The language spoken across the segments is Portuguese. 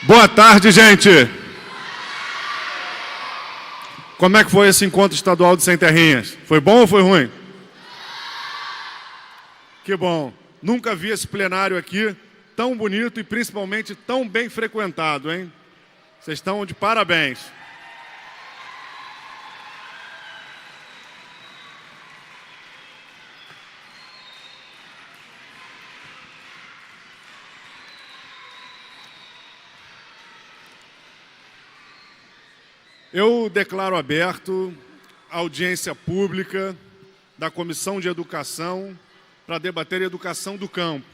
Boa tarde, gente. Como é que foi esse encontro estadual de Sem Terrinhas? Foi bom ou foi ruim? Que bom. Nunca vi esse plenário aqui tão bonito e principalmente tão bem frequentado, hein? Vocês estão de parabéns. Eu declaro aberto a audiência pública da Comissão de Educação para debater a educação do campo.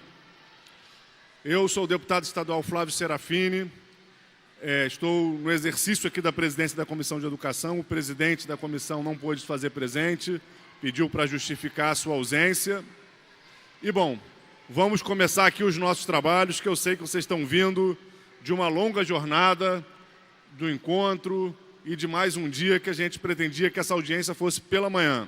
Eu sou o deputado estadual Flávio Serafini, estou no exercício aqui da presidência da Comissão de Educação. O presidente da comissão não pôde se fazer presente, pediu para justificar a sua ausência. E, bom, vamos começar aqui os nossos trabalhos, que eu sei que vocês estão vindo de uma longa jornada do encontro e de mais um dia que a gente pretendia que essa audiência fosse pela manhã,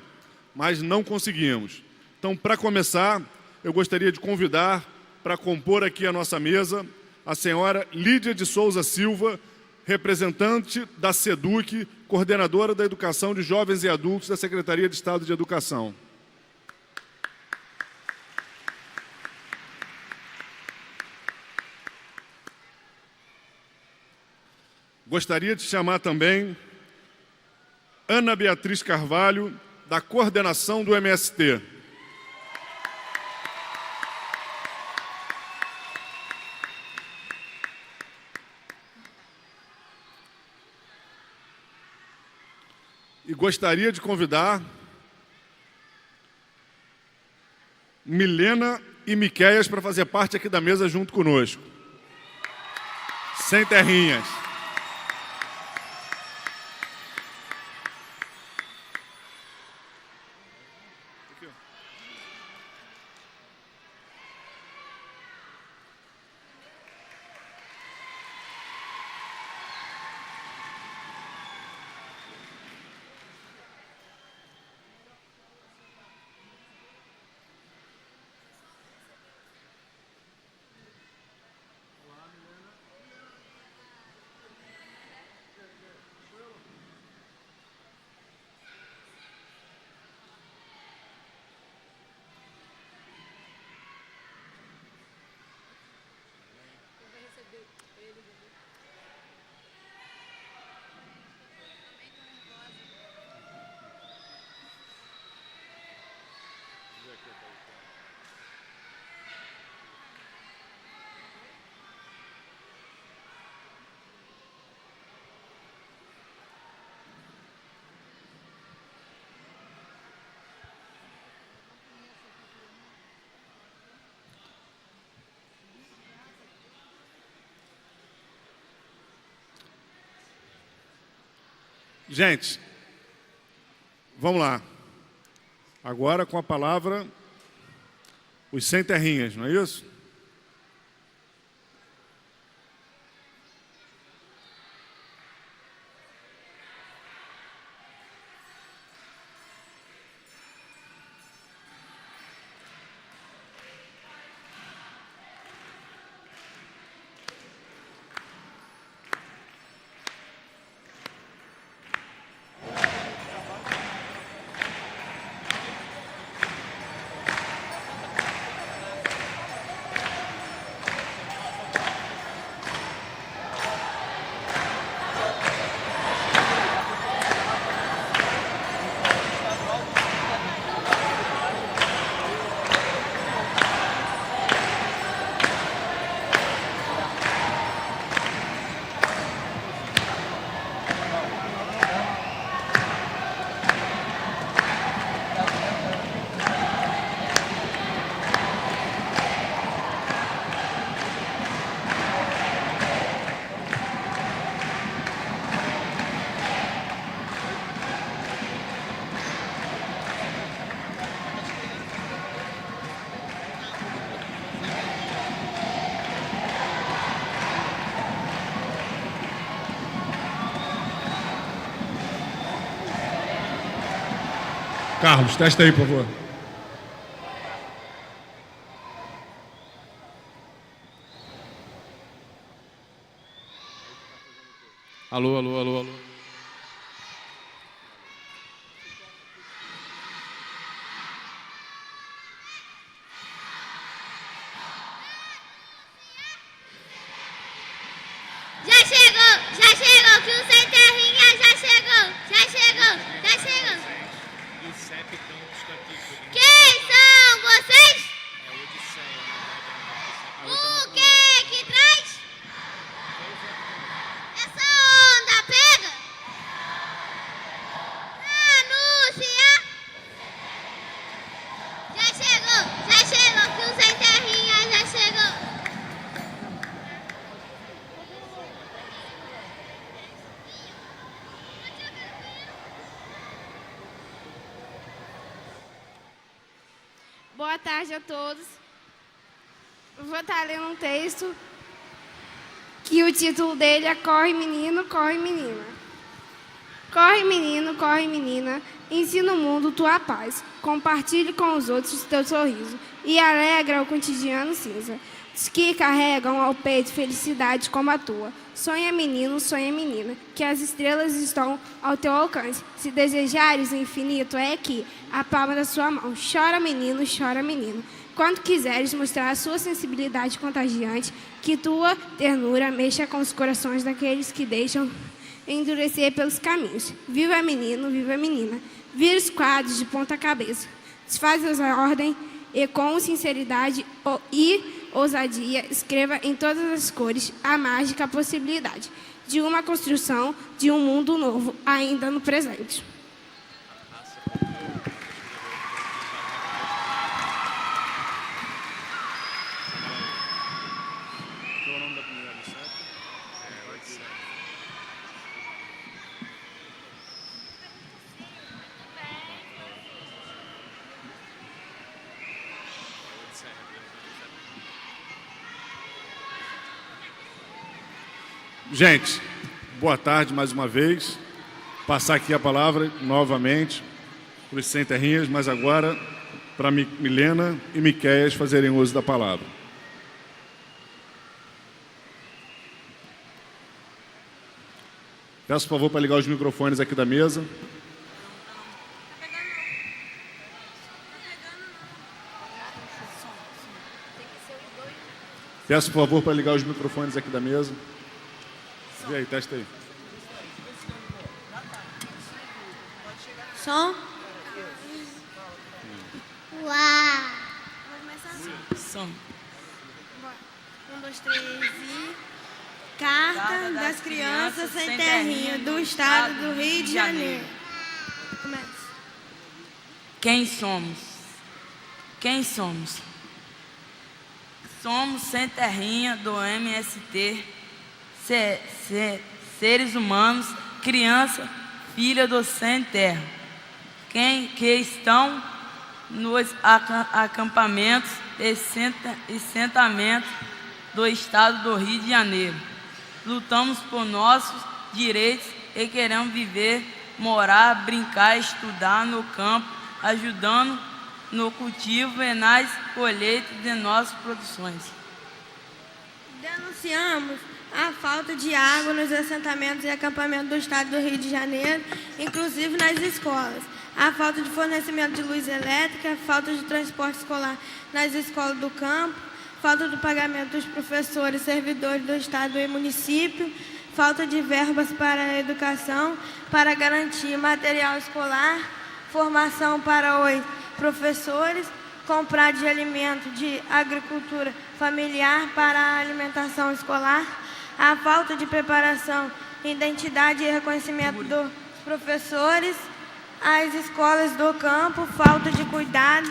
mas não conseguimos. Então, para começar, eu gostaria de convidar para compor aqui a nossa mesa a senhora Lídia de Souza Silva, representante da SEDUC, coordenadora da Educação de Jovens e Adultos da Secretaria de Estado de Educação. Gostaria de chamar também Ana Beatriz Carvalho, da coordenação do MST. E gostaria de convidar Milena e Miqueias para fazer parte aqui da mesa junto conosco. Sem Terrinhas. Gente, vamos lá. Agora com a palavra os Sem Terrinhas, não é isso? Carlos, testa aí, por favor. Alô, alô, alô, alô. Já chegou, que o Sem Terrinha já chegou, já chegou, já chegou. Quem são vocês? O que traz? Essa onda pega? Anuncia. Já chegou, que o Sem Terrinha já chegou. Boa tarde a todos. Eu vou estar lendo um texto que o título dele é Corre Menino, Corre Menina. Corre menina, ensina o mundo tua paz. Compartilhe com os outros teu sorriso e alegra o cotidiano cinza. Os que carregam ao peito felicidade como a tua. Sonha menino, sonha menina, que as estrelas estão ao teu alcance. Se desejares o infinito, é aqui, a palma da sua mão. Chora menino, chora menina. Quando quiseres mostrar a sua sensibilidade contagiante, que tua ternura mexa com os corações daqueles que deixam endurecer pelos caminhos. Viva menino, viva menina. Vira os quadros de ponta cabeça. Desfaz a ordem e com sinceridade e ousadia, escreva em todas as cores a mágica possibilidade de uma construção de um mundo novo, ainda no presente. Gente, boa tarde mais uma vez. Passar aqui a palavra novamente para os Sem Terrinhas, mas agora para Milena e Miqueias fazerem uso da palavra. Peço, por favor, para ligar os microfones aqui da mesa. Peço, por favor, para ligar os microfones aqui da mesa. E aí, testa aí. Som. Uau. Som. 1, 2, 3 e... Carta das Crianças Sem Terrinha do Estado do Rio de Janeiro. Começa. Quem somos? Quem somos? Somos Sem Terrinha do MST, seres humanos, criança, filha do Sem Terra, que estão nos acampamentos e assentamentos do Estado do Rio de Janeiro. Lutamos por nossos direitos e queremos viver, morar, brincar, estudar no campo, ajudando no cultivo e nas colheitas de nossas produções. Denunciamos a falta de água nos assentamentos e acampamentos do Estado do Rio de Janeiro, inclusive nas escolas. A falta de fornecimento de luz elétrica, falta de transporte escolar nas escolas do campo, falta do pagamento dos professores, servidores do Estado e município, falta de verbas para a educação, para garantir material escolar, formação para os professores, comprar de alimento de agricultura familiar para a alimentação escolar, a falta de preparação, identidade e reconhecimento dos professores, as escolas do campo, falta de cuidado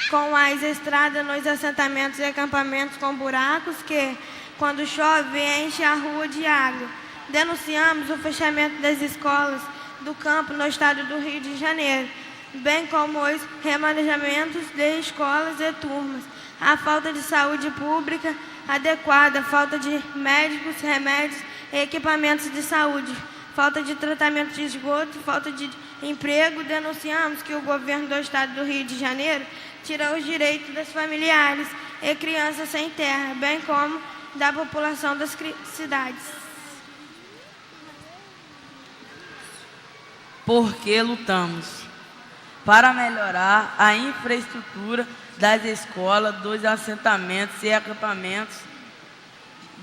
com as estradas nos assentamentos e acampamentos com buracos que, quando chove, enche a rua de água. Denunciamos o fechamento das escolas do campo no estado do Rio de Janeiro, bem como os remanejamentos de escolas e turmas, a falta de saúde pública adequada, falta de médicos, remédios e equipamentos de saúde, falta de tratamento de esgoto, falta de emprego. Denunciamos que o governo do estado do Rio de Janeiro tira os direitos das familiares e crianças sem terra, bem como da população das cidades. porque lutamos para melhorar a infraestrutura das escolas, dos assentamentos e acampamentos,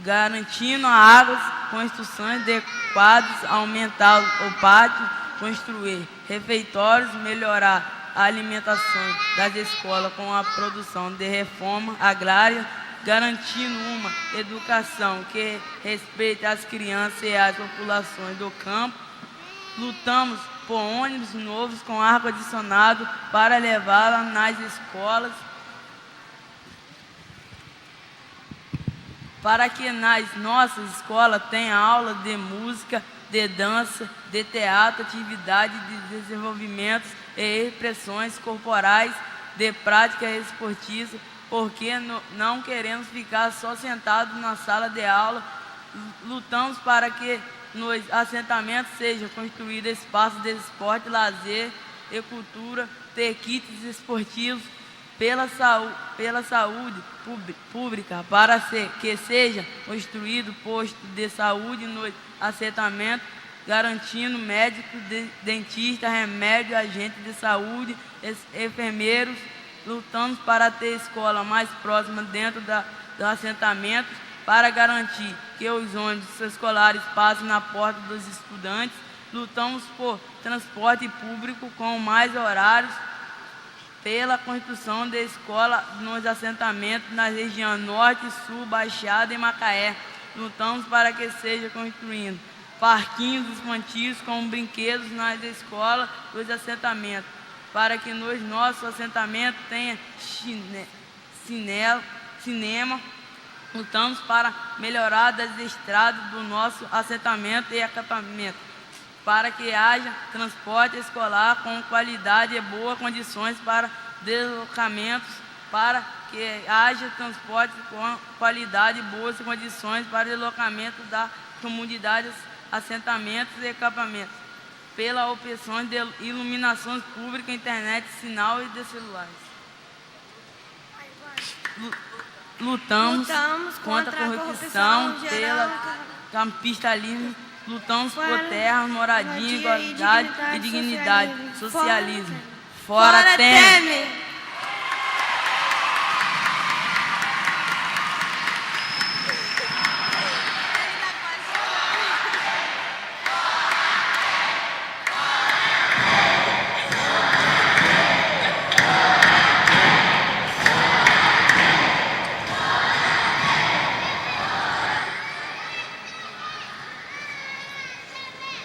garantindo águas, construções adequadas, aumentar o pátio, construir refeitórios, melhorar a alimentação das escolas com a produção de reforma agrária, garantindo uma educação que respeite as crianças e as populações do campo. Lutamos por ônibus novos com ar-condicionado para levá-la nas escolas, para que nas nossas escolas tenha aula de música, de dança, de teatro, atividade de desenvolvimento e expressões corporais, de prática esportiva, porque não queremos ficar só sentados na sala de aula. Lutamos para que nos assentamentos sejam construídos espaços de esporte, lazer e cultura, ter kits esportivos pela saúde pública, para que seja construído posto de saúde nos assentamentos, garantindo médicos, dentistas, remédio, agentes de saúde, enfermeiros. Lutamos para ter escola mais próxima dentro do assentamento, para garantir que os ônibus escolares passem na porta dos estudantes. Lutamos por transporte público com mais horários, pela construção de escola nos assentamentos na região Norte, Sul, Baixada e Macaé. Lutamos para que seja construindo parquinhos infantis com brinquedos nas escolas dos assentamentos, para que nos nossos assentamentos tenha cinema. Lutamos para melhorar as estradas do nosso assentamento e acampamento, para que haja transporte escolar com qualidade e boas condições para deslocamentos, para que haja transporte com qualidade e boas condições para deslocamento da comunidade, assentamentos e acampamentos, pela opção de iluminações públicas, internet, sinal e de celulares. Lutamos contra a corrupção, pelo capitalismo. Lutamos por terra, moradia, igualdade e dignidade. Socialismo. Fora Temer!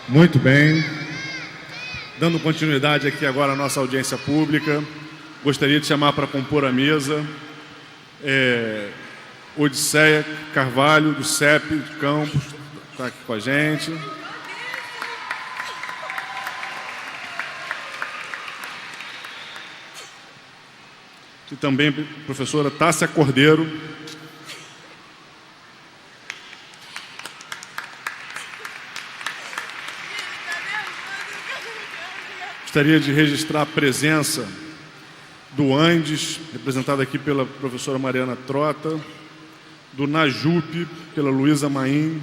Muito bem. Dando continuidade aqui agora à nossa audiência pública, gostaria de chamar para compor a mesa Odisseia Carvalho, do CEP de Campos, está aqui com a gente. E também a professora Tássia Cordeiro. Gostaria de registrar a presença do Andes, representado aqui pela professora Mariana Trota, do Najup, pela Luísa Maim,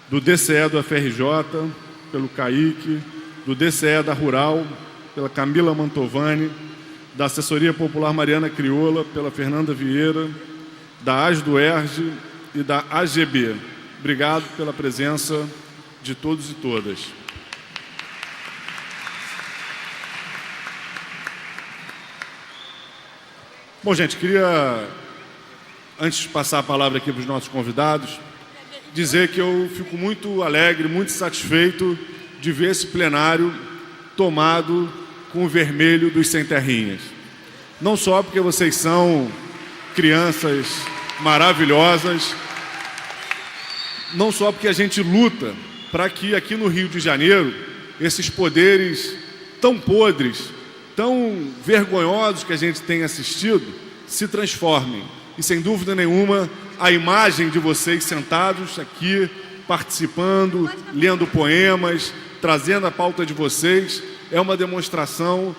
do DCE do FRJ, pelo Kaique, do DCE da Rural, pela Camila Mantovani, da Assessoria Popular Mariana Crioula, pela Fernanda Vieira, da ASDUERJ e da AGB. Obrigado pela presença de todos e todas. Bom, gente, queria, antes de passar a palavra aqui para os nossos convidados, dizer que eu fico muito alegre, muito satisfeito de ver esse plenário tomado com o vermelho dos sem terrinhas. Não só porque vocês são crianças maravilhosas, não só porque a gente luta para que aqui no Rio de Janeiro esses poderes tão podres, tão vergonhosos que a gente tem assistido, se transformem. E, sem dúvida nenhuma, a imagem de vocês sentados aqui, participando, lendo poemas, trazendo a pauta de vocês, é uma demonstração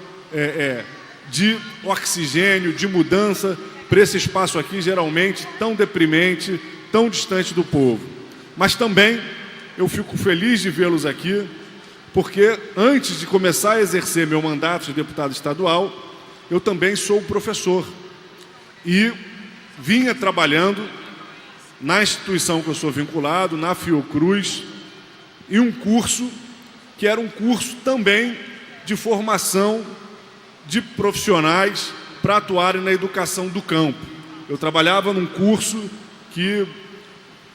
de oxigênio, de mudança para esse espaço aqui, geralmente tão deprimente, tão distante do povo. Mas também eu fico feliz de vê-los aqui, porque antes de começar a exercer meu mandato de deputado estadual, eu também sou professor e vinha trabalhando na instituição que eu sou vinculado, na Fiocruz, em um curso que era um curso também de formação de profissionais para atuarem na educação do campo. Eu trabalhava num curso que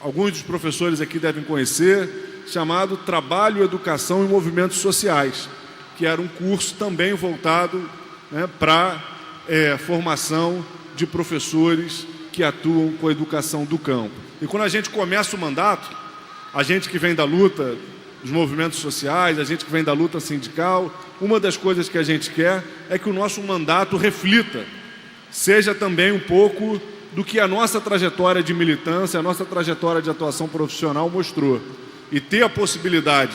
alguns dos professores aqui devem conhecer, chamado Trabalho, Educação e Movimentos Sociais, que era um curso também voltado, né, para formação de professores que atuam com a educação do campo. E quando a gente começa o mandato, a gente que vem da luta dos movimentos sociais, a gente que vem da luta sindical, uma das coisas que a gente quer é que o nosso mandato reflita, seja também um pouco do que a nossa trajetória de militância, a nossa trajetória de atuação profissional mostrou. E ter a possibilidade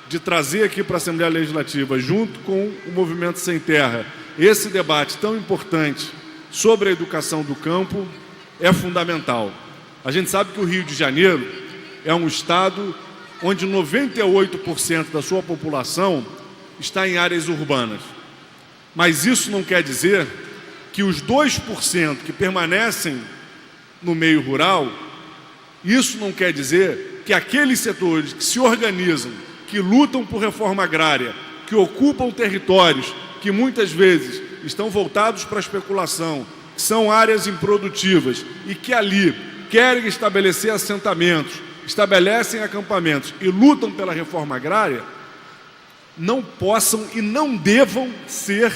de trazer aqui para a Assembleia Legislativa, junto com o Movimento Sem Terra, esse debate tão importante sobre a educação do campo é fundamental. A gente sabe que o Rio de Janeiro é um estado onde 98% da sua população está em áreas urbanas. Mas isso não quer dizer que os 2% que permanecem no meio rural, isso não quer dizer que aqueles setores que se organizam, que lutam por reforma agrária, que ocupam territórios que muitas vezes estão voltados para a especulação, que são áreas improdutivas e que ali querem estabelecer assentamentos, estabelecem acampamentos e lutam pela reforma agrária, não possam e não devam ser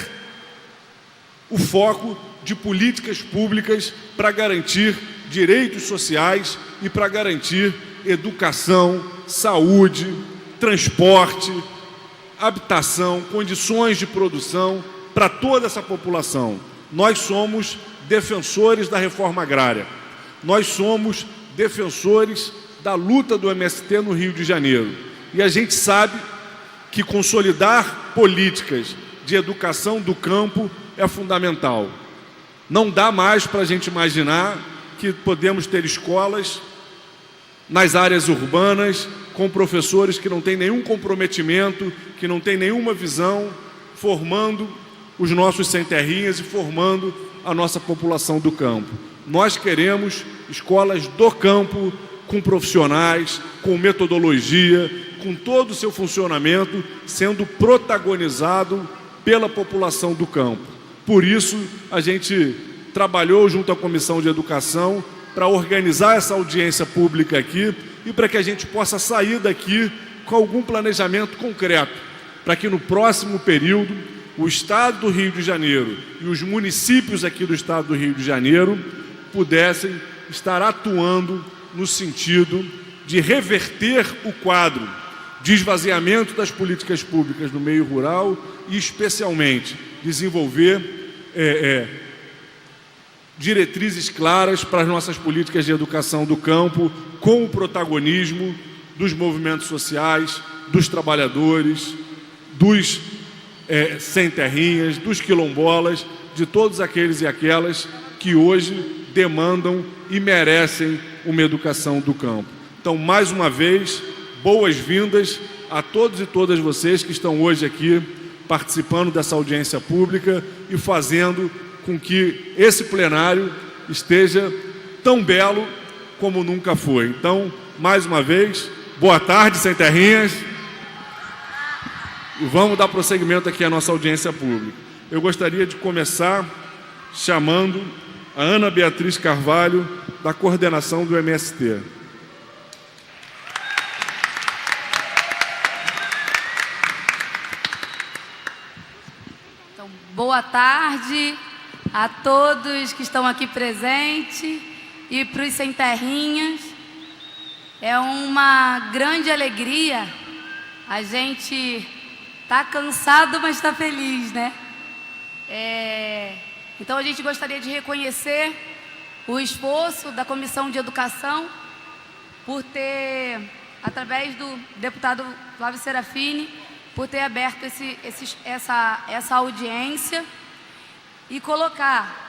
o foco de políticas públicas para garantir direitos sociais e para garantir educação, saúde, transporte, habitação, condições de produção para toda essa população. Nós somos defensores da reforma agrária. Nós somos defensores da luta do MST no Rio de Janeiro. E a gente sabe que consolidar políticas de educação do campo é fundamental. Não dá mais para a gente imaginar que podemos ter escolas nas áreas urbanas, com professores que não têm nenhum comprometimento, que não têm nenhuma visão, formando os nossos sem-terrinhas e formando a nossa população do campo. Nós queremos escolas do campo, com profissionais, com metodologia, com todo o seu funcionamento, sendo protagonizado pela população do campo. Por isso, a gente trabalhou junto à Comissão de Educação para organizar essa audiência pública aqui e para que a gente possa sair daqui com algum planejamento concreto, para que no próximo período o Estado do Rio de Janeiro e os municípios aqui do Estado do Rio de Janeiro pudessem estar atuando no sentido de reverter o quadro de esvaziamento das políticas públicas no meio rural e, especialmente, desenvolver diretrizes claras para as nossas políticas de educação do campo, com o protagonismo dos movimentos sociais, dos trabalhadores, dos sem-terrinhas, dos quilombolas, de todos aqueles e aquelas que hoje demandam e merecem uma educação do campo. Então, mais uma vez, boas-vindas a todos e todas vocês que estão hoje aqui participando dessa audiência pública e fazendo com que esse plenário esteja tão belo como nunca foi. Então, mais uma vez, boa tarde, sem-terrinhas, e vamos dar prosseguimento aqui à nossa audiência pública. Eu gostaria de começar chamando a Ana Beatriz Carvalho, da coordenação do MST. Então, boa tarde a todos que estão aqui presentes e para os sem-terrinhas. É uma grande alegria. A gente está cansado, mas está feliz, né? Então a gente gostaria de reconhecer o esforço da Comissão de Educação por ter, através do deputado Flávio Serafini, por ter aberto essa audiência e colocar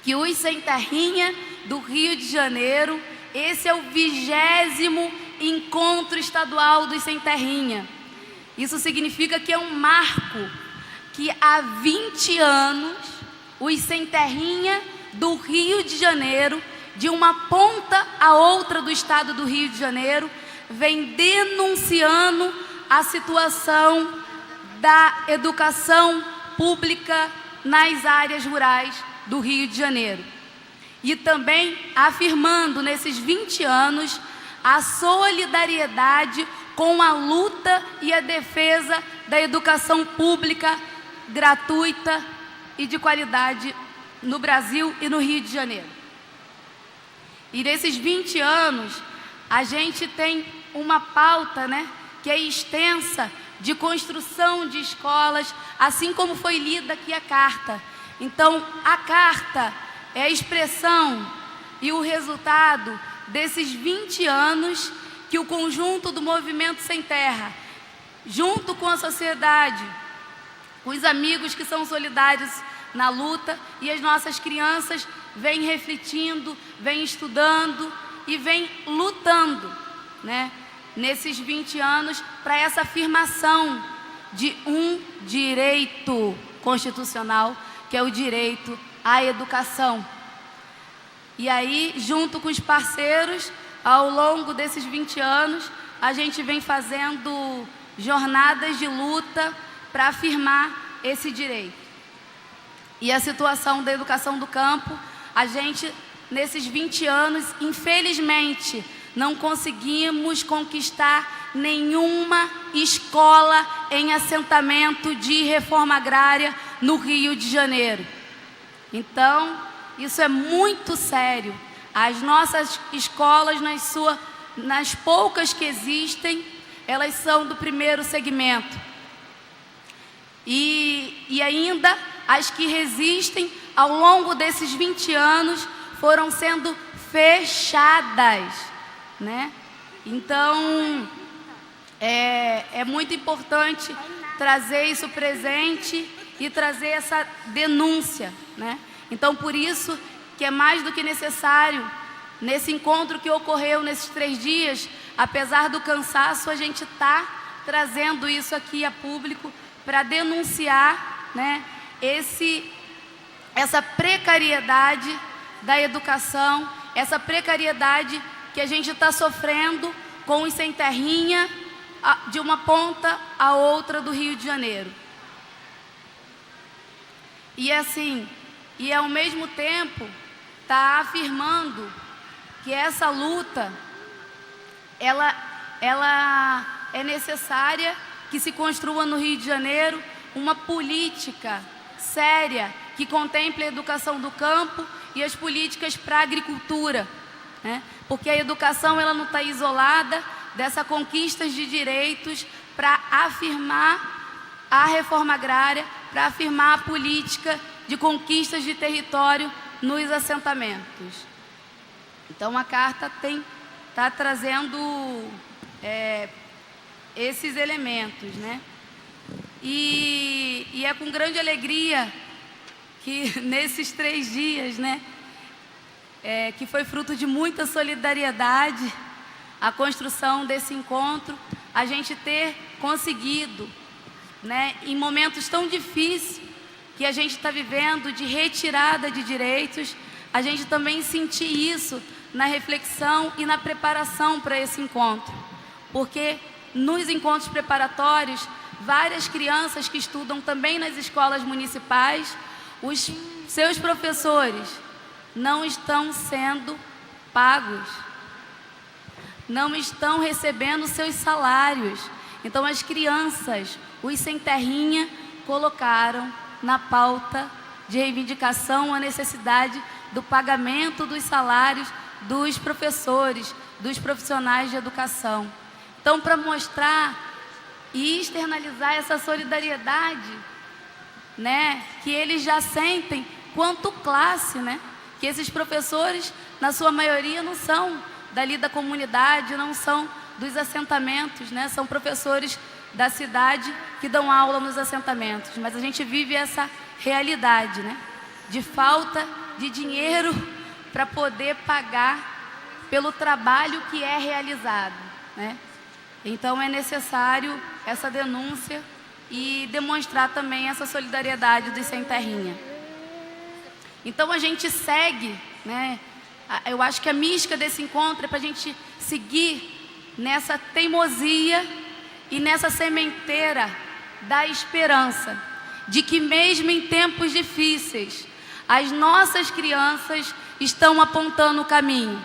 que os sem-terrinha do Rio de Janeiro, esse é o 20º encontro estadual dos sem-terrinha. Isso significa que é um marco que há 20 anos os sem terrinha do Rio de Janeiro, de uma ponta a outra do estado do Rio de Janeiro, vem denunciando a situação da educação pública nas áreas rurais do Rio de Janeiro. E também afirmando nesses 20 anos a solidariedade com a luta e a defesa da educação pública gratuita e de qualidade no Brasil e no Rio de Janeiro. E nesses 20 anos, a gente tem uma pauta, né, que é extensa, de construção de escolas, assim como foi lida aqui a carta. Então, a carta é a expressão e o resultado desses 20 anos que o conjunto do Movimento Sem Terra, junto com a sociedade, com os amigos que são solidários na luta, e as nossas crianças vêm refletindo, vêm estudando e vêm lutando, né, nesses 20 anos, para essa afirmação de um direito constitucional, que é o direito à educação. E aí, junto com os parceiros, ao longo desses 20 anos, a gente vem fazendo jornadas de luta para afirmar esse direito. E a situação da educação do campo, a gente, nesses 20 anos, infelizmente, não conseguimos conquistar nenhuma escola em assentamento de reforma agrária no Rio de Janeiro. Então, isso é muito sério. As nossas escolas, nas poucas que existem, elas são do primeiro segmento. E ainda as que resistem, ao longo desses 20 anos, foram sendo fechadas, né? Então, é muito importante trazer isso presente e trazer essa denúncia, né? Então, por isso que é mais do que necessário, nesse encontro que ocorreu nesses 3 dias, apesar do cansaço, a gente está trazendo isso aqui a público para denunciar, né, essa precariedade da educação, essa precariedade que a gente está sofrendo com os sem terrinha de uma ponta a outra do Rio de Janeiro. E assim, e ao mesmo tempo está afirmando que essa luta, ela é necessária que se construa no Rio de Janeiro uma política séria que contemple a educação do campo e as políticas para a agricultura, né? Porque a educação ela não está isolada dessa conquista de direitos para afirmar a reforma agrária, para afirmar a política de conquistas de território nos assentamentos. Então a carta está trazendo esses elementos, né? E é com grande alegria que nesses 3 dias, né, que foi fruto de muita solidariedade, a construção desse encontro, a gente ter conseguido, né, em momentos tão difíceis que a gente está vivendo de retirada de direitos, a gente também sentir isso na reflexão e na preparação para esse encontro. Porque nos encontros preparatórios, várias crianças que estudam também nas escolas municipais, os seus professores não estão sendo pagos, não estão recebendo seus salários. Então as crianças, os sem terrinha, colocaram na pauta de reivindicação a necessidade do pagamento dos salários dos professores, dos profissionais de educação. Então, para mostrar e externalizar essa solidariedade, né, que eles já sentem quanto classe, né, que esses professores, na sua maioria, não são dali da comunidade, não são dos assentamentos, né, são professores da cidade que dão aula nos assentamentos, mas a gente vive essa realidade, né, de falta de dinheiro para poder pagar pelo trabalho que é realizado, né? Então é necessário essa denúncia e demonstrar também essa solidariedade dos sem terrinha. Então a gente segue, né? Eu acho que a mística desse encontro é para a gente seguir nessa teimosia e nessa sementeira da esperança, de que mesmo em tempos difíceis, as nossas crianças estão apontando o caminho,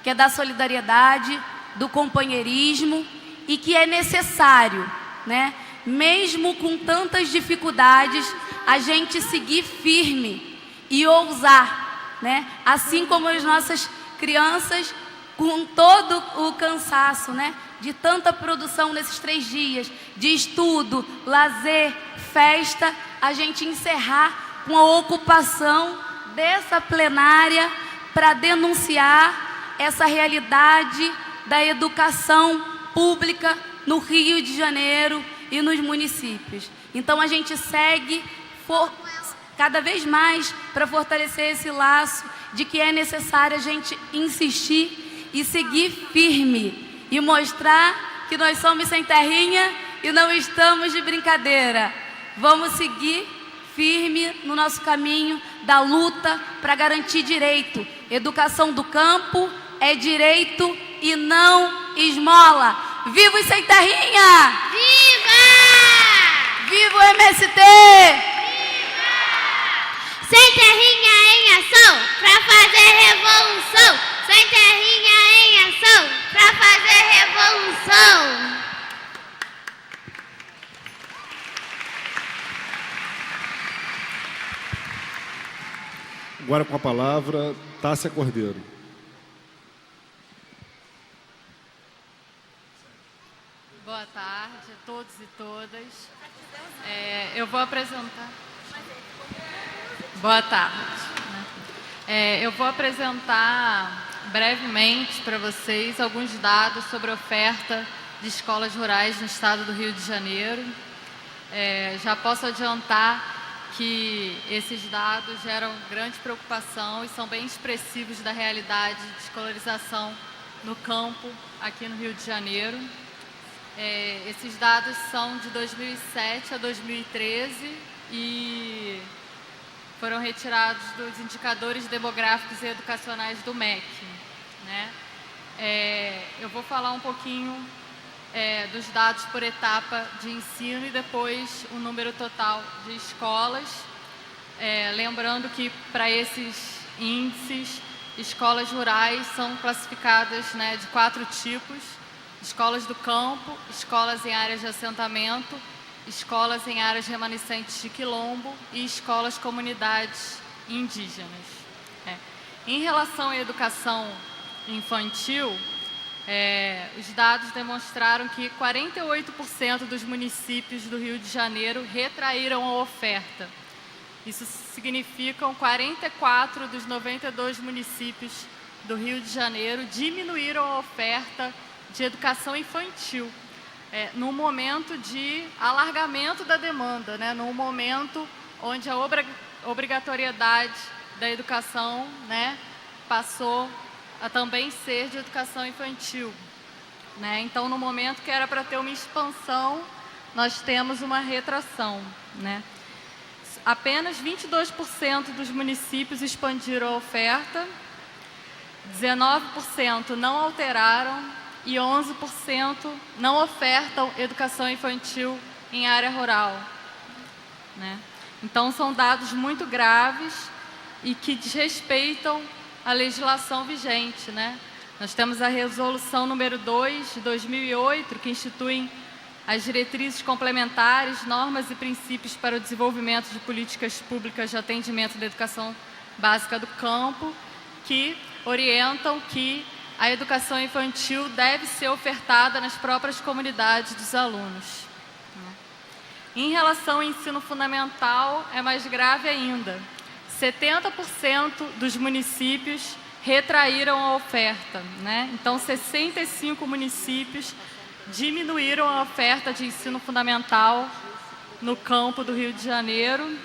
que é da solidariedade, do companheirismo, e que é necessário, né? Mesmo com tantas dificuldades, a gente seguir firme e ousar, né? Assim como as nossas crianças, com todo o cansaço, né? De tanta produção nesses 3 dias, de estudo, lazer, festa, a gente encerrar com a ocupação dessa plenária para denunciar essa realidade da educação pública no Rio de Janeiro e nos municípios. Então a gente segue cada vez mais para fortalecer esse laço de que é necessário a gente insistir e seguir firme e mostrar que nós somos sem terrinha e não estamos de brincadeira. Vamos seguir firme no nosso caminho da luta para garantir direito. Educação do campo é direito e não esmola. Viva os sem terrinha! Viva! Viva o MST! Viva! Sem terrinha em ação pra fazer revolução. Sem terrinha em ação pra fazer revolução. Agora com a palavra, Tássia Cordeiro. Boa tarde a todos e todas. Eu vou apresentar. Boa tarde. Eu vou apresentar brevemente para vocês alguns dados sobre a oferta de escolas rurais no estado do Rio de Janeiro. Já posso adiantar que esses dados geram grande preocupação e são bem expressivos da realidade de escolarização no campo aqui no Rio de Janeiro. Esses dados são de 2007 a 2013 e foram retirados dos indicadores demográficos e educacionais do MEC, né? Eu vou falar um pouquinho dos dados por etapa de ensino e depois o número total de escolas. Lembrando que para esses índices, escolas rurais são classificadas, né, de 4 tipos: escolas do campo, escolas em áreas de assentamento, escolas em áreas remanescentes de quilombo e escolas comunidades indígenas. Em relação à educação infantil, os dados demonstraram que 48% dos municípios do Rio de Janeiro retraíram a oferta. Isso significa 44 dos 92 municípios do Rio de Janeiro diminuíram a oferta de educação infantil, num momento de alargamento da demanda, né? Num momento onde a obrigatoriedade da educação, né, passou a também ser de educação infantil, né? Então, no momento que era para ter uma expansão, nós temos uma retração, né? Apenas 22% dos municípios expandiram a oferta, 19% não alteraram e 11% não ofertam educação infantil em área rural, né? Então, são dados muito graves e que desrespeitam a legislação vigente, né? Nós temos a resolução número 2 de 2008, que institui as diretrizes complementares, normas e princípios para o desenvolvimento de políticas públicas de atendimento da educação básica do campo, que orientam que a educação infantil deve ser ofertada nas próprias comunidades dos alunos. Em relação ao ensino fundamental, é mais grave ainda. 70% dos municípios retraíram a oferta, né? Então, 65 municípios diminuíram a oferta de ensino fundamental no campo do Rio de Janeiro,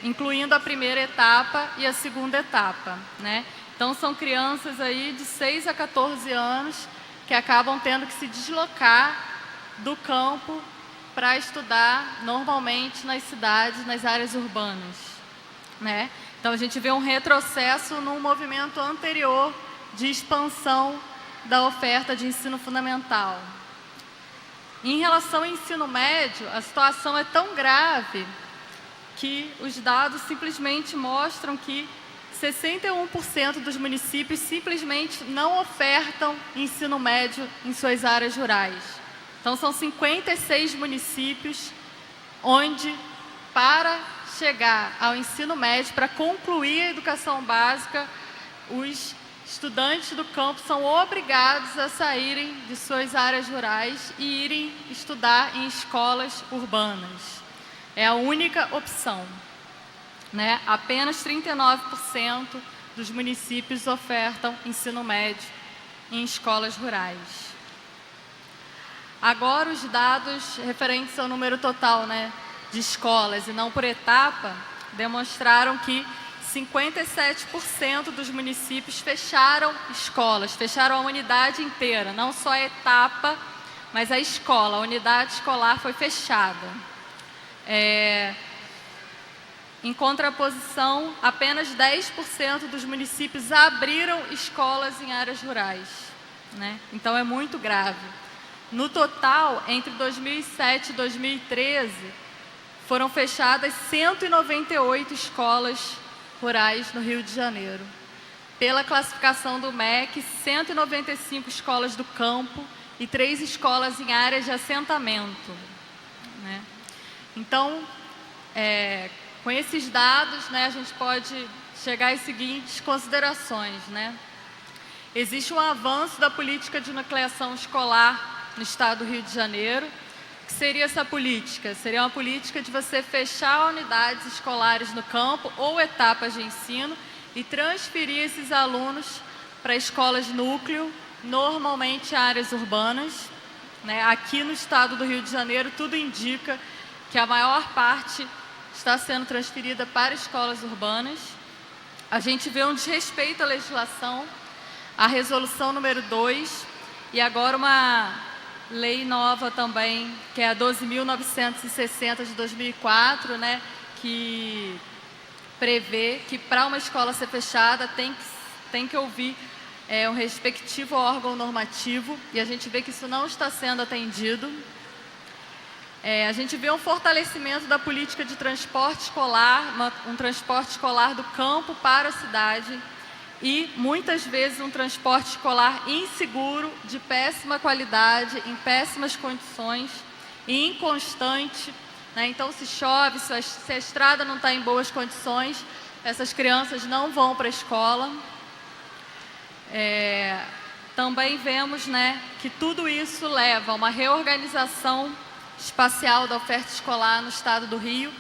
incluindo a primeira etapa e a segunda etapa, né? Então, são crianças aí de 6 a 14 anos que acabam tendo que se deslocar do campo para estudar normalmente nas cidades, nas áreas urbanas, né? Então a gente vê um retrocesso num movimento anterior de expansão da oferta de ensino fundamental. Em relação ao ensino médio, a situação é tão grave que os dados simplesmente mostram que 61% dos municípios simplesmente não ofertam ensino médio em suas áreas rurais. Então, são 56 municípios onde, para chegar ao ensino médio, para concluir a educação básica, os estudantes do campo são obrigados a saírem de suas áreas rurais e irem estudar em escolas urbanas. É a única opção, né? Apenas 39% dos municípios ofertam ensino médio em escolas rurais. Agora, os dados referentes ao número total, né, de escolas e não por etapa, demonstraram que 57% dos municípios fecharam escolas, fecharam a unidade inteira, não só a etapa, mas a escola, a unidade escolar foi fechada. Em contraposição, apenas 10% dos municípios abriram escolas em áreas rurais, né? Então é muito grave. No total, entre 2007 e 2013, foram fechadas 198 escolas rurais no Rio de Janeiro. Pela classificação do MEC, 195 escolas do campo e 3 escolas em áreas de assentamento, né? Então, com esses dados, né, a gente pode chegar às seguintes considerações, né? Existe um avanço da política de nucleação escolar no estado do Rio de Janeiro. O que seria essa política? Seria uma política de você fechar unidades escolares no campo ou etapas de ensino e transferir esses alunos para escolas núcleo, normalmente áreas urbanas, né? Aqui no estado do Rio de Janeiro, tudo indica que a maior parte está sendo transferida para escolas urbanas. A gente vê um desrespeito à legislação, a resolução número 2 e agora uma lei nova também, que é a 12.960 de 2004, né, que prevê que para uma escola ser fechada tem que ouvir um respectivo órgão normativo, e a gente vê que isso não está sendo atendido. A gente vê um fortalecimento da política de transporte escolar, um transporte escolar do campo para a cidade, e muitas vezes um transporte escolar inseguro, de péssima qualidade, em péssimas condições e inconstante, né? Então, se chove, se a estrada não está em boas condições, essas crianças não vão para a escola. Também vemos, né, que tudo isso leva a uma reorganização espacial da oferta escolar no estado do Rio,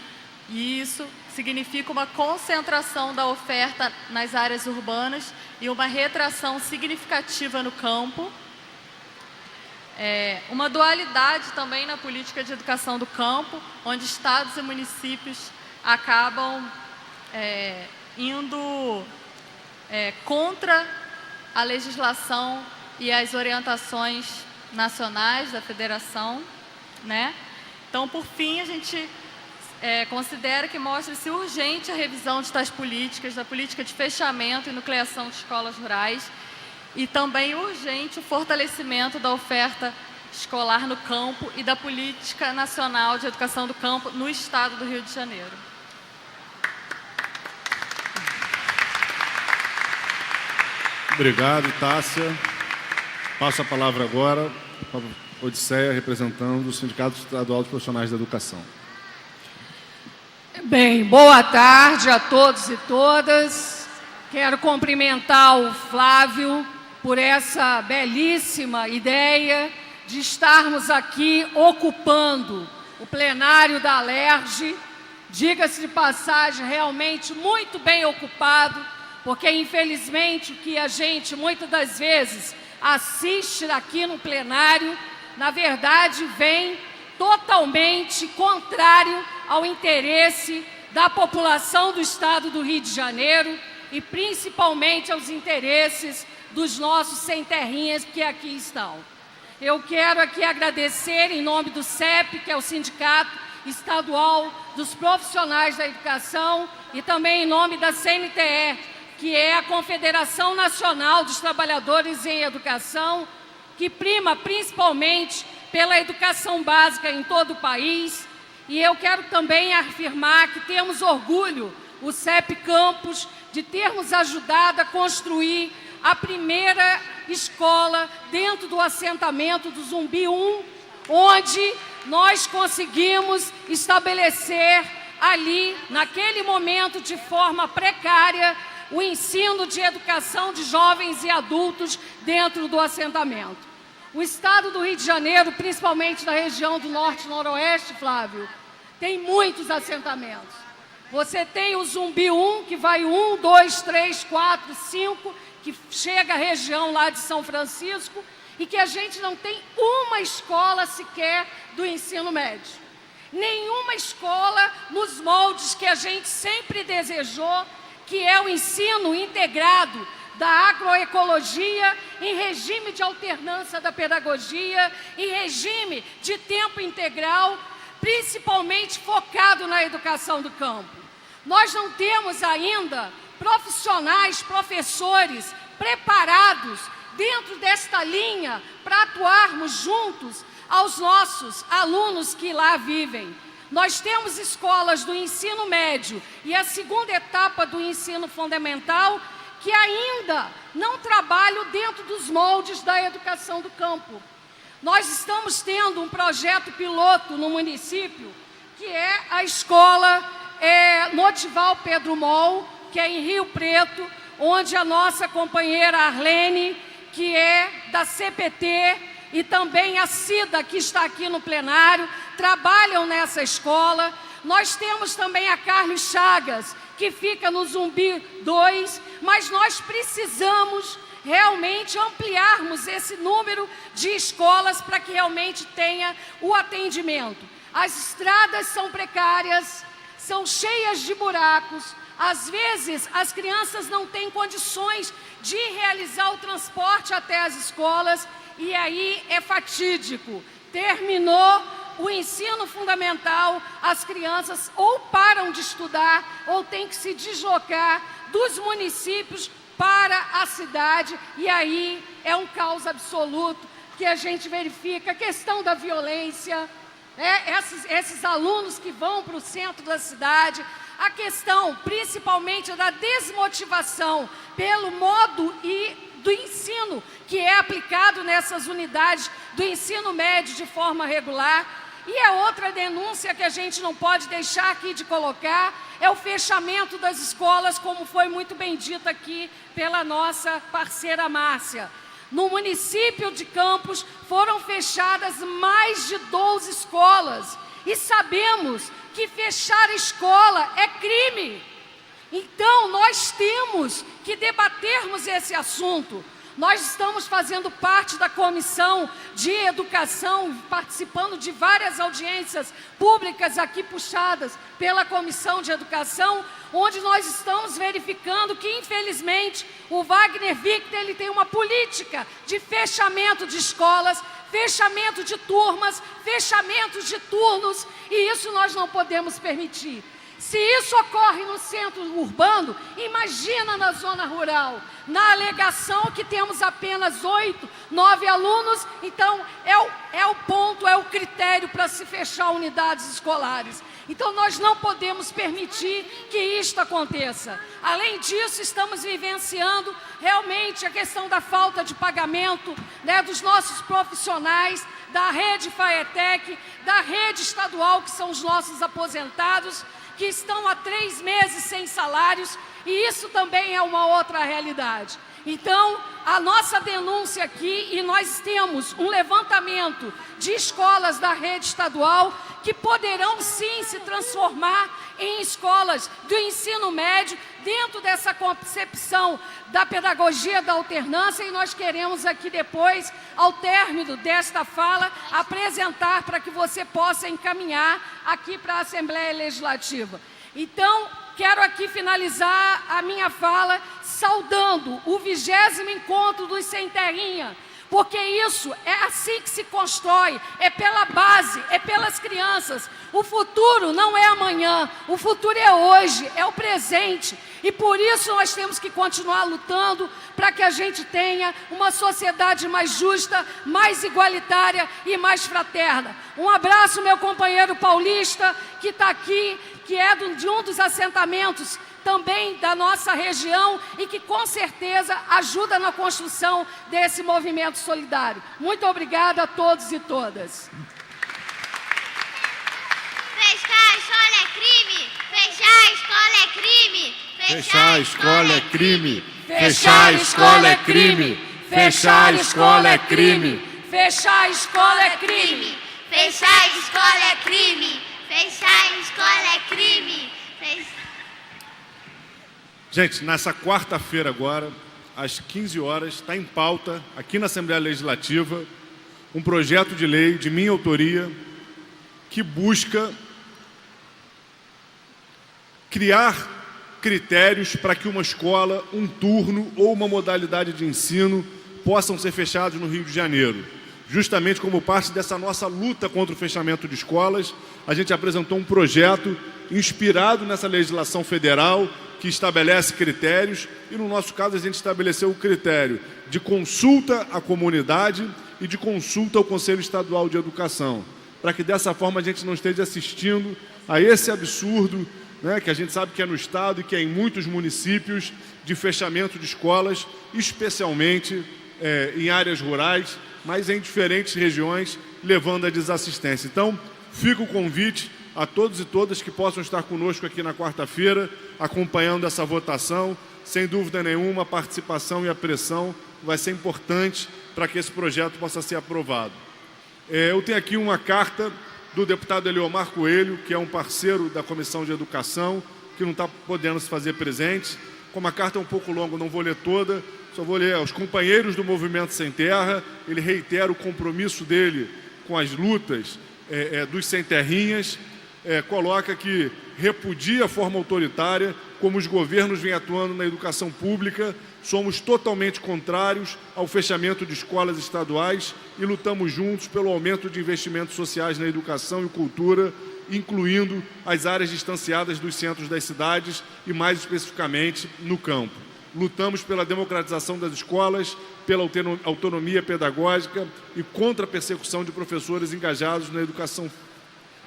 e isso significa uma concentração da oferta nas áreas urbanas e uma retração significativa no campo. Uma dualidade também na política de educação do campo, onde estados e municípios acabam indo contra a legislação e as orientações nacionais da federação, né? Então, por fim, a gente considera que mostra-se urgente a revisão de tais políticas, da política de fechamento e nucleação de escolas rurais, e também urgente o fortalecimento da oferta escolar no campo e da política nacional de educação do campo no estado do Rio de Janeiro. Obrigado, Tássia. Passo a palavra agora para a Odisseia, representando o Sindicato Estadual de Profissionais da Educação. Bem, boa tarde a todos e todas. Quero cumprimentar o Flávio por essa belíssima ideia de estarmos aqui ocupando o plenário da Alerj. Diga-se de passagem, realmente muito bem ocupado, porque infelizmente o que a gente muitas das vezes assiste aqui no plenário, na verdade vem totalmente contrário ao interesse da população do estado do Rio de Janeiro e principalmente aos interesses dos nossos sem terrinhas que aqui estão. Eu quero aqui agradecer em nome do CEP, que é o Sindicato Estadual dos Profissionais da Educação, e também em nome da CNTE, que é a Confederação Nacional dos Trabalhadores em Educação, que prima principalmente pela educação básica em todo o país. E eu quero também afirmar que temos orgulho, o CEP Campos, de termos ajudado a construir a primeira escola dentro do assentamento do Zumbi 1, onde nós conseguimos estabelecer ali, naquele momento, de forma precária, o ensino de educação de jovens e adultos dentro do assentamento. O estado do Rio de Janeiro, principalmente na região do Norte e Noroeste, Flávio, tem muitos assentamentos. Você tem o Zumbi 1, que vai 1, 2, 3, 4, 5, que chega à região lá de São Francisco, e que a gente não tem uma escola sequer do ensino médio. Nenhuma escola nos moldes que a gente sempre desejou, que é o ensino integrado da agroecologia em regime de alternância da pedagogia, em regime de tempo integral, principalmente focado na educação do campo. Nós não temos ainda profissionais, professores preparados dentro desta linha para atuarmos juntos aos nossos alunos que lá vivem. Nós temos escolas do ensino médio e a segunda etapa do ensino fundamental que ainda não trabalham dentro dos moldes da educação do campo. Nós estamos tendo um projeto piloto no município, que é a escola Notival Pedro Moll, que é em Rio Preto, onde a nossa companheira Arlene, que é da CPT, e também a Cida, que está aqui no plenário, trabalham nessa escola. Nós temos também a Carlos Chagas, que fica no Zumbi 2, mas nós precisamos realmente ampliarmos esse número de escolas para que realmente tenha o atendimento. As estradas são precárias, são cheias de buracos, às vezes as crianças não têm condições de realizar o transporte até as escolas, e aí é fatídico. Terminou o ensino fundamental, as crianças ou param de estudar ou têm que se deslocar dos municípios para a cidade, e aí é um caos absoluto que a gente verifica. A questão da violência, esses alunos que vão para o centro da cidade, a questão principalmente da desmotivação pelo modo do ensino que é aplicado nessas unidades do ensino médio de forma regular. E a outra denúncia que a gente não pode deixar aqui de colocar é o fechamento das escolas, como foi muito bem dito aqui pela nossa parceira Márcia. No município de Campos foram fechadas mais de 12 escolas, e sabemos que fechar a escola é crime. Então, nós temos que debatermos esse assunto. Nós estamos fazendo parte da Comissão de Educação, participando de várias audiências públicas aqui puxadas pela Comissão de Educação, onde nós estamos verificando que, infelizmente, o Wagner Victor, ele tem uma política de fechamento de escolas, fechamento de turmas, fechamento de turnos, e isso nós não podemos permitir. Se isso ocorre no centro urbano, imagina na zona rural. Na alegação que temos apenas 8, 9 alunos, então é o critério para se fechar unidades escolares. Então nós não podemos permitir que isto aconteça. Além disso, estamos vivenciando realmente a questão da falta de pagamento, dos nossos profissionais, da rede FAETEC, da rede estadual, que são os nossos aposentados, que estão há 3 meses sem salários, e isso também é uma outra realidade. Então, a nossa denúncia aqui, e nós temos um levantamento de escolas da rede estadual que poderão sim se transformar em escolas do ensino médio dentro dessa concepção da pedagogia da alternância, e nós queremos aqui depois, ao término desta fala, apresentar para que você possa encaminhar aqui para a Assembleia Legislativa. Então, quero aqui finalizar a minha fala saudando o 20º encontro dos Sem Terrinha, porque isso é assim que se constrói, é pela base, é pelas crianças. O futuro não é amanhã, o futuro é hoje, é o presente. E por isso nós temos que continuar lutando para que a gente tenha uma sociedade mais justa, mais igualitária e mais fraterna. Um abraço, meu companheiro paulista, que está aqui, que é de um dos assentamentos também da nossa região e que com certeza ajuda na construção desse movimento solidário. Muito obrigada a todos e todas. Fechar a escola é crime! Fechar a escola é crime! Fechar a escola é crime! Fechar a escola é crime! Fechar a escola é crime! Fechar a escola é crime! Fechar a escola é crime! Fechar a escola é crime! Gente, nessa quarta-feira agora, às 15 horas, está em pauta, aqui na Assembleia Legislativa, um projeto de lei de minha autoria que busca criar critérios para que uma escola, um turno ou uma modalidade de ensino possam ser fechados no Rio de Janeiro. Justamente como parte dessa nossa luta contra o fechamento de escolas, a gente apresentou um projeto inspirado nessa legislação federal que estabelece critérios e, no nosso caso, a gente estabeleceu o critério de consulta à comunidade e de consulta ao Conselho Estadual de Educação, para que dessa forma a gente não esteja assistindo a esse absurdo, né, que a gente sabe que é no Estado e que é em muitos municípios, de fechamento de escolas, especialmente em áreas rurais, mas em diferentes regiões, levando à desassistência. Então, fica o convite a todos e todas que possam estar conosco aqui na quarta-feira, acompanhando essa votação. Sem dúvida nenhuma, a participação e a pressão vai ser importante para que esse projeto possa ser aprovado. Eu tenho aqui uma carta do deputado Eliomar Coelho, que é um parceiro da Comissão de Educação, que não está podendo se fazer presente. Como a carta é um pouco longa, não vou ler toda, só vou ler aos companheiros do Movimento Sem Terra. Ele reitera o compromisso dele com as lutas dos sem terrinhas, coloca que repudia a forma autoritária como os governos vêm atuando na educação pública. Somos totalmente contrários ao fechamento de escolas estaduais e lutamos juntos pelo aumento de investimentos sociais na educação e cultura, incluindo as áreas distanciadas dos centros das cidades e, mais especificamente, no campo. Lutamos pela democratização das escolas, pela autonomia pedagógica e contra a persecução de professores engajados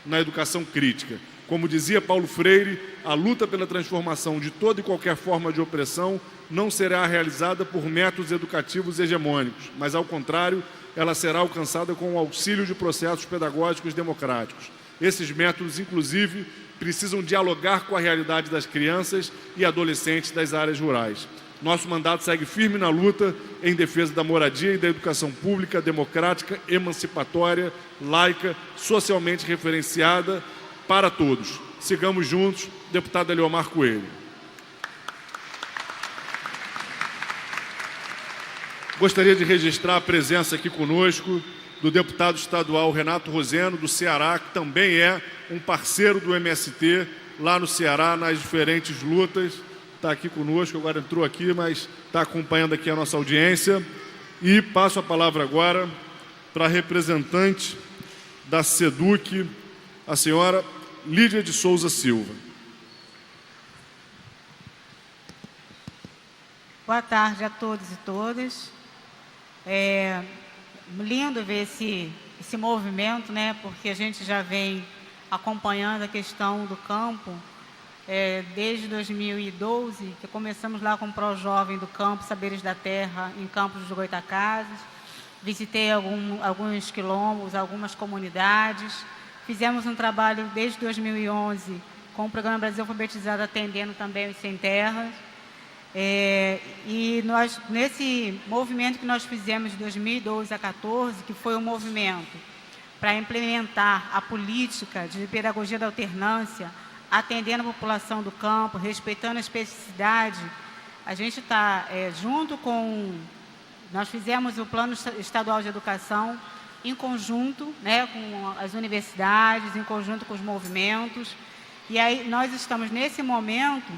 na educação crítica. Como dizia Paulo Freire, a luta pela transformação de toda e qualquer forma de opressão não será realizada por métodos educativos hegemônicos, mas, ao contrário, ela será alcançada com o auxílio de processos pedagógicos democráticos. Esses métodos, inclusive, precisam dialogar com a realidade das crianças e adolescentes das áreas rurais. Nosso mandato segue firme na luta em defesa da moradia e da educação pública, democrática, emancipatória, laica, socialmente referenciada para todos. Sigamos juntos, deputado Eliomar Coelho. Gostaria de registrar a presença aqui conosco do deputado estadual Renato Roseno, do Ceará, que também é um parceiro do MST lá no Ceará, nas diferentes lutas. Está aqui conosco, agora entrou aqui, mas está acompanhando aqui a nossa audiência. E passo a palavra agora para a representante da SEDUC, a senhora Lídia de Souza Silva. Boa tarde a todos e todas. Lindo ver esse movimento, né? Porque a gente já vem acompanhando a questão do campo desde 2012, que começamos lá com o Projovem do Campo, Saberes da Terra, em Campos dos Goitacazes. Visitei alguns quilombos, algumas comunidades. Fizemos um trabalho desde 2011 com o Programa Brasil Alfabetizado, atendendo também os sem terras. E nós, nesse movimento que nós fizemos de 2012 a 2014, que foi um movimento para implementar a política de pedagogia da alternância, atendendo a população do campo, respeitando a especificidade, a gente está junto com... Nós fizemos o Plano Estadual de Educação em conjunto, né, com as universidades, em conjunto com os movimentos. E aí nós estamos, nesse momento,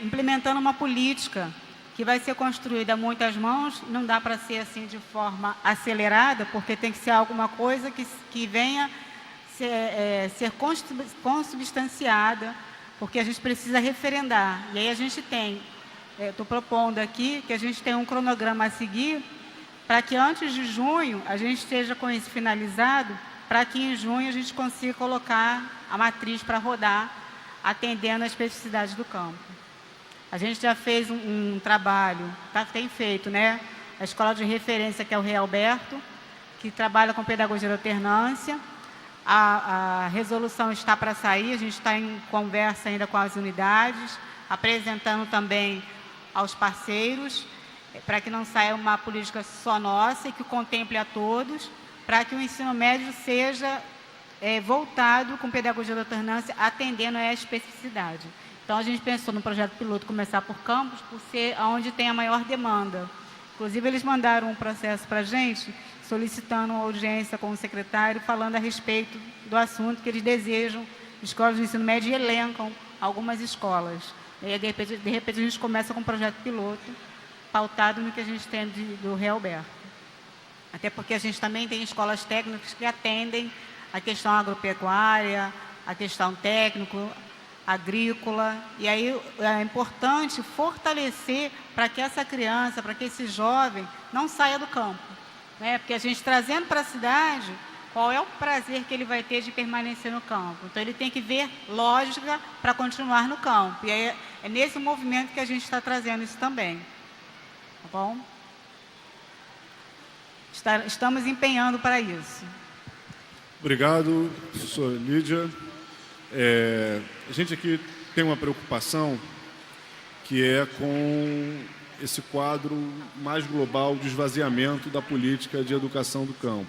implementando uma política que vai ser construída a muitas mãos. Não dá para ser assim de forma acelerada, porque tem que ser alguma coisa que venha ser consubstanciada, porque a gente precisa referendar. E aí a gente tem, estou propondo aqui, que a gente tem um cronograma a seguir, para que antes de junho a gente esteja com isso finalizado, para que em junho a gente consiga colocar a matriz para rodar, atendendo às especificidades do campo. A gente já fez um trabalho, tem feito, né? A escola de referência, que é o Rei Alberto, que trabalha com pedagogia da alternância. A resolução está para sair, a gente está em conversa ainda com as unidades, apresentando também aos parceiros, para que não saia uma política só nossa e que contemple a todos, para que o ensino médio seja voltado com pedagogia da alternância, atendendo a especificidade. Então, a gente pensou no projeto piloto começar por campus, por ser onde tem a maior demanda. Inclusive, eles mandaram um processo para a gente, solicitando uma audiência com o secretário, falando a respeito do assunto que eles desejam, escolas de ensino médio, e elencam algumas escolas. E aí, de repente, a gente começa com um projeto piloto, pautado no que a gente tem do Rei Alberto. Até porque a gente também tem escolas técnicas que atendem a questão agropecuária, a questão técnico, agrícola, e aí é importante fortalecer para que essa criança, para que esse jovem não saia do campo, né? Porque a gente trazendo para a cidade, qual é o prazer que ele vai ter de permanecer no campo? Então ele tem que ver lógica para continuar no campo, e aí é nesse movimento que a gente está trazendo isso também, tá bom? Estamos empenhando para isso. Obrigado, professora Lídia. A gente aqui tem uma preocupação que é com esse quadro mais global de esvaziamento da política de educação do campo.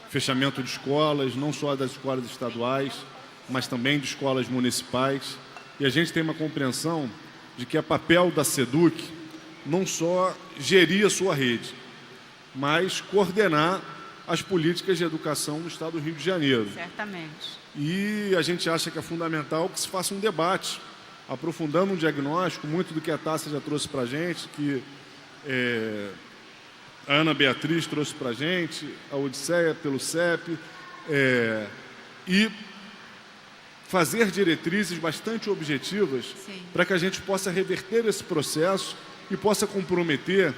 Fechamento de escolas, não só das escolas estaduais, mas também de escolas municipais. E a gente tem uma compreensão de que é papel da SEDUC não só gerir a sua rede, mas coordenar as políticas de educação no estado do Rio de Janeiro. Certamente. E a gente acha que é fundamental que se faça um debate, aprofundando um diagnóstico, muito do que a Tássia já trouxe para a gente, que a Ana Beatriz trouxe para a gente, a Odisseia pelo CEP, e fazer diretrizes bastante objetivas para que a gente possa reverter esse processo e possa comprometer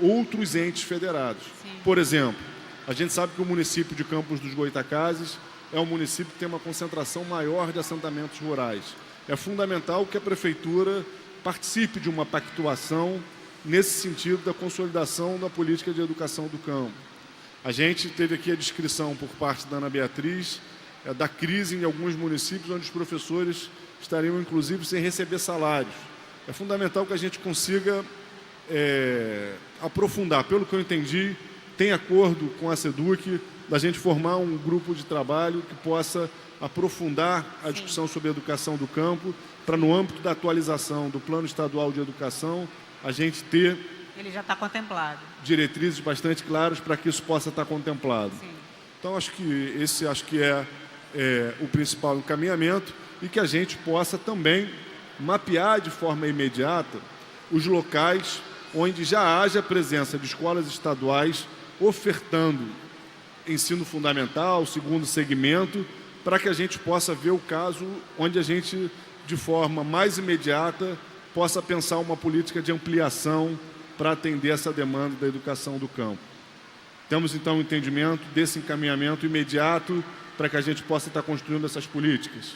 outros entes federados. Sim. Por exemplo, a gente sabe que o município de Campos dos Goytacazes é um município que tem uma concentração maior de assentamentos rurais. É fundamental que a prefeitura participe de uma pactuação nesse sentido da consolidação da política de educação do campo. A gente teve aqui a descrição por parte da Ana Beatriz da crise em alguns municípios onde os professores estariam, inclusive, sem receber salários. É fundamental que a gente consiga aprofundar. Pelo que eu entendi, tem acordo com a SEDUC da gente formar um grupo de trabalho que possa aprofundar a discussão sobre a educação do campo, para, no âmbito da atualização do Plano Estadual de Educação, a gente ter... Ele já está contemplado. Diretrizes bastante claras para que isso possa estar contemplado. Sim. Então, acho que esse é o principal encaminhamento, e que a gente possa também mapear de forma imediata os locais onde já haja presença de escolas estaduais ofertando ensino fundamental, segundo segmento, para que a gente possa ver o caso onde a gente, de forma mais imediata, possa pensar uma política de ampliação para atender essa demanda da educação do campo. Temos, então, um entendimento desse encaminhamento imediato para que a gente possa estar construindo essas políticas?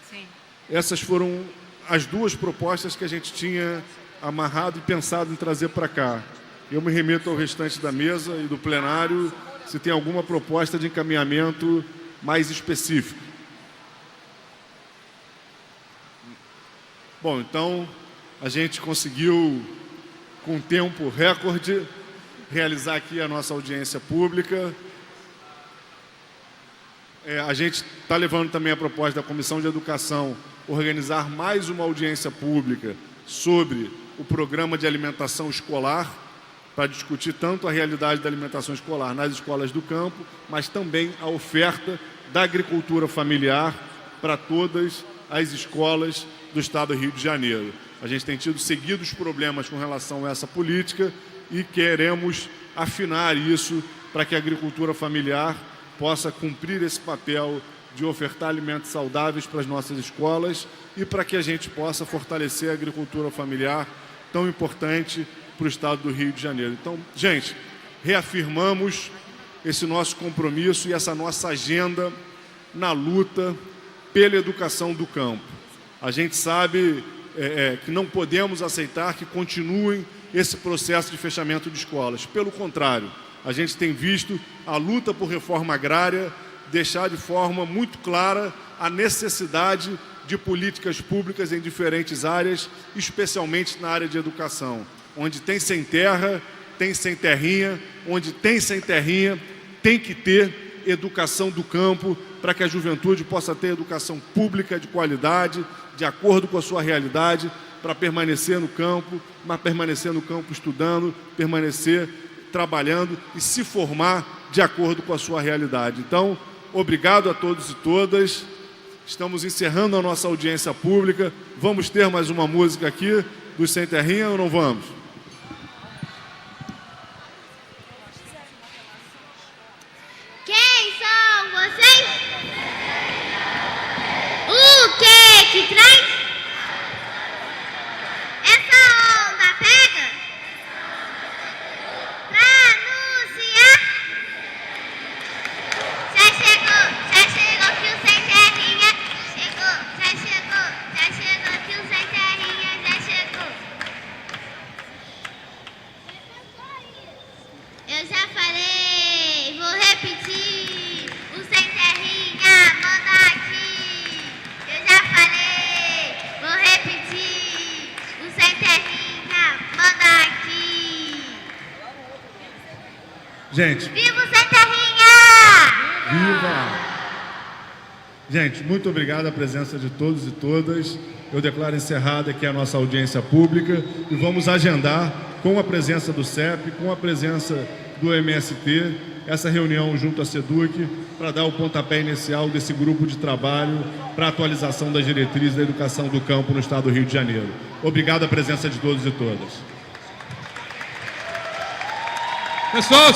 Sim. Essas foram as duas propostas que a gente tinha amarrado e pensado em trazer para cá. Eu me remeto ao restante da mesa e do plenário, se tem alguma proposta de encaminhamento mais específico. Bom, então, a gente conseguiu, com tempo recorde, realizar aqui a nossa audiência pública. A gente está levando também a proposta da Comissão de Educação organizar mais uma audiência pública sobre o programa de alimentação escolar, para discutir tanto a realidade da alimentação escolar nas escolas do campo, mas também a oferta da agricultura familiar para todas as escolas do Estado do Rio de Janeiro. A gente tem tido seguidos problemas com relação a essa política e queremos afinar isso para que a agricultura familiar possa cumprir esse papel de ofertar alimentos saudáveis para as nossas escolas e para que a gente possa fortalecer a agricultura familiar, tão importante para o Estado do Rio de Janeiro. Então, gente, reafirmamos esse nosso compromisso e essa nossa agenda na luta pela educação do campo. A gente sabe que não podemos aceitar que continuem esse processo de fechamento de escolas. Pelo contrário, a gente tem visto a luta por reforma agrária deixar de forma muito clara a necessidade de políticas públicas em diferentes áreas, especialmente na área de educação. Onde tem sem terra, tem sem terrinha, onde tem sem terrinha, tem que ter educação do campo para que a juventude possa ter educação pública de qualidade, de acordo com a sua realidade, para permanecer no campo, mas permanecer no campo estudando, permanecer trabalhando e se formar de acordo com a sua realidade. Então, obrigado a todos e todas. Estamos encerrando a nossa audiência pública. Vamos ter mais uma música aqui do Sem Terrinha ou não vamos? Quem são vocês? O que traz? Essa onda pega? Pra anunciar? Já chegou que o Sem Terrinha chegou. Já chegou que o Sem Terrinha já chegou. Eu já falei, vou repetir. O Sem Terrinha manda aqui. Eu já falei, vou repetir. O Sem Terrinha manda aqui. Gente, Viva o Sem Terrinha! viva! Gente, muito obrigado a presença de todos e todas. Eu declaro encerrada aqui a nossa audiência pública e vamos agendar com a presença do CEP, com a presença do MST, essa reunião junto à SEDUC para dar o pontapé inicial desse grupo de trabalho para a atualização das diretrizes da educação do campo no Estado do Rio de Janeiro. Obrigado a presença de todos e todas. Pessoal,